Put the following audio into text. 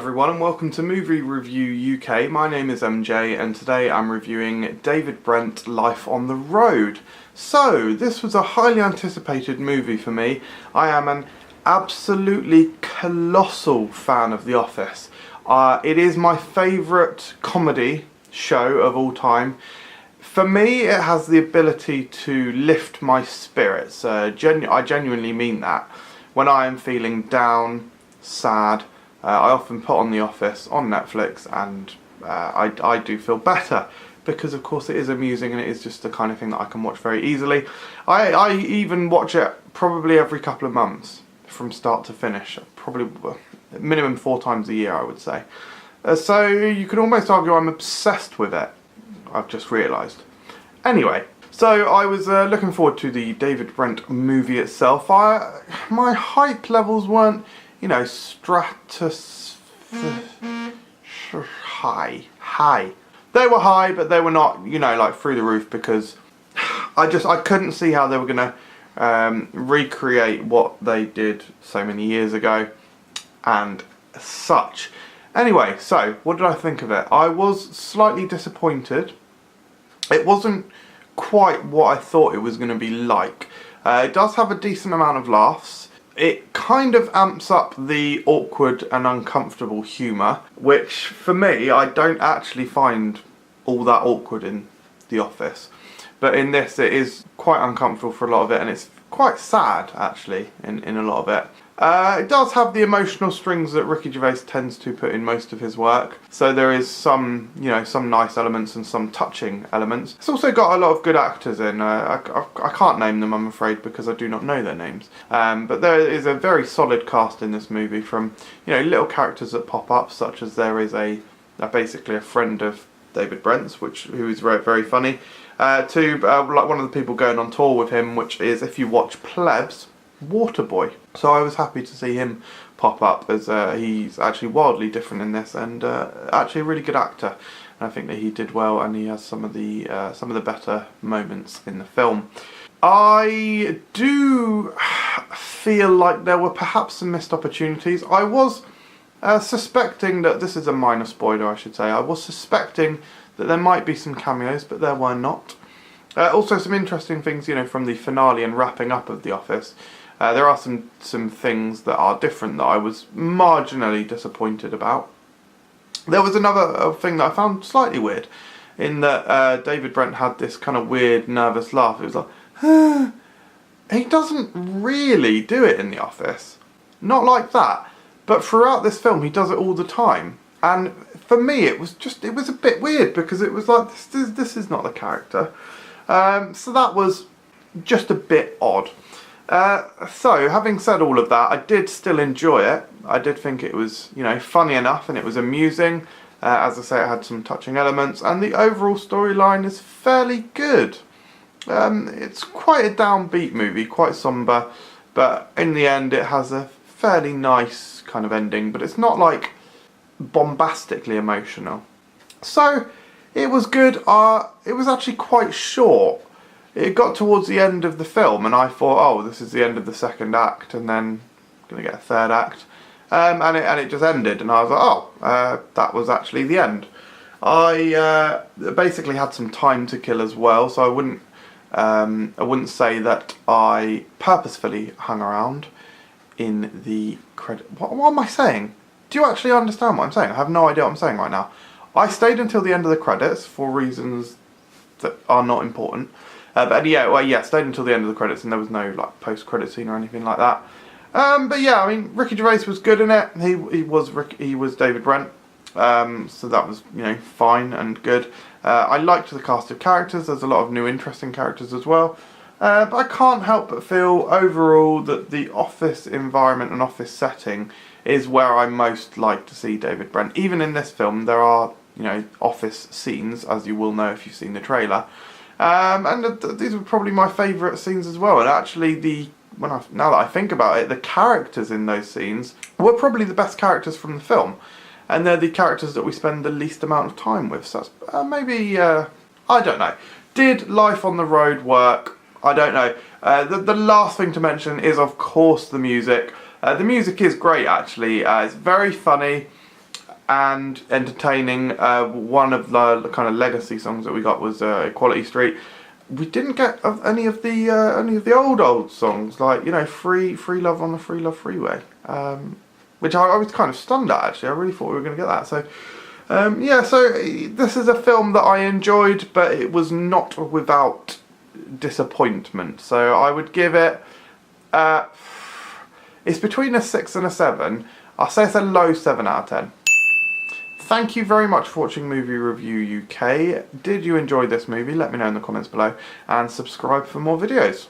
everyone and welcome to Movie Review UK. My name is MJ and today I'm reviewing David Brent, Life on the Road. So, this was a highly anticipated movie for me. I am an absolutely colossal fan of The Office. It is my favourite comedy show of all time. For me, it has the ability to lift my spirits. I genuinely mean that. When I am feeling down, sad, I often put on The Office on Netflix and I do feel better because of course it is amusing and it is just the kind of thing that I can watch very easily. I even watch it probably every couple of months from start to finish, probably minimum 4 times a year I would say. So you could almost argue I'm obsessed with it, I've just realised. Anyway, so I was looking forward to the David Brent movie itself. My hype levels weren't, you know, high. They were high, but they were not, you know, like through the roof because I couldn't see how they were going to recreate what they did so many years ago and such. Anyway, so what did I think of it? I was slightly disappointed. It wasn't quite what I thought it was going to be like. It does have a decent amount of laughs. It kind of amps up the awkward and uncomfortable humour, which for me, I don't actually find all that awkward in The Office. But in this, it is quite uncomfortable for a lot of it, and it's quite sad, actually, in a lot of it. It does have the emotional strings that Ricky Gervais tends to put in most of his work. So there is some, you know, some nice elements and some touching elements. It's also got a lot of good actors in. I can't name them, I'm afraid, because I do not know their names. But there is a very solid cast in this movie, from, you know, little characters that pop up, such as there is basically a friend of David Brent's, who is very, very funny, to like one of the people going on tour with him, which is, if you watch Plebs, Waterboy. So I was happy to see him pop up, as he's actually wildly different in this and actually a really good actor. And I think that he did well, and he has some of the better moments in the film. I do feel like there were perhaps some missed opportunities. I was suspecting that, this is a minor spoiler I should say, I was suspecting that there might be some cameos, but there were not. Also some interesting things, you know, from the finale and wrapping up of The Office. There are some things that are different that I was marginally disappointed about. There was another thing that I found slightly weird, in that David Brent had this kind of weird, nervous laugh. It was like, he doesn't really do it in The Office. Not like that. But throughout this film, he does it all the time. And for me, it was a bit weird, because it was like, this is not the character. So that was just a bit odd. So, having said all of that, I did still enjoy it. I did think it was, you know, funny enough, and it was amusing. As I say, it had some touching elements, and the overall storyline is fairly good. It's quite a downbeat movie, quite somber, but in the end it has a fairly nice kind of ending, but it's not like bombastically emotional. So, it was good. It was actually quite short. It got towards the end of the film and I thought, oh, this is the end of the second act, and then I'm going to get a third act. And it just ended, and I was like, oh, that was actually the end. I basically had some time to kill as well, so I wouldn't say that I purposefully hung around in the credit. What am I saying? Do you actually understand what I'm saying? I have no idea what I'm saying right now. I stayed until the end of the credits for reasons that are not important. But yeah, stayed until the end of the credits, and there was no like post-credit scene or anything like that. But yeah, I mean, Ricky Gervais was good in it. He was David Brent, so that was, you know, fine and good. I liked the cast of characters. There's a lot of new, interesting characters as well. But I can't help but feel overall that the office environment and office setting is where I most like to see David Brent. Even in this film, there are, you know, office scenes, as you will know if you've seen the trailer. And these were probably my favourite scenes as well. And actually, now that I think about it, the characters in those scenes were probably the best characters from the film. And they're the characters that we spend the least amount of time with. So that's maybe, I don't know. Did Life on the Road work? I don't know. The last thing to mention is, of course, the music. The music is great, actually. It's very funny. and entertaining. One of the kind of legacy songs that we got was Equality Street. We didn't get any of the old songs, like, you know, Free Love on the Free Love Freeway, which I was kind of stunned at, actually. I really thought we were going to get that. So yeah, so this is a film that I enjoyed, but it was not without disappointment. So I would give it, it's between a 6 and a 7. I'll say it's a low 7 out of 10. Thank you very much for watching Movie Review UK. Did you enjoy this movie? Let me know in the comments below, and subscribe for more videos.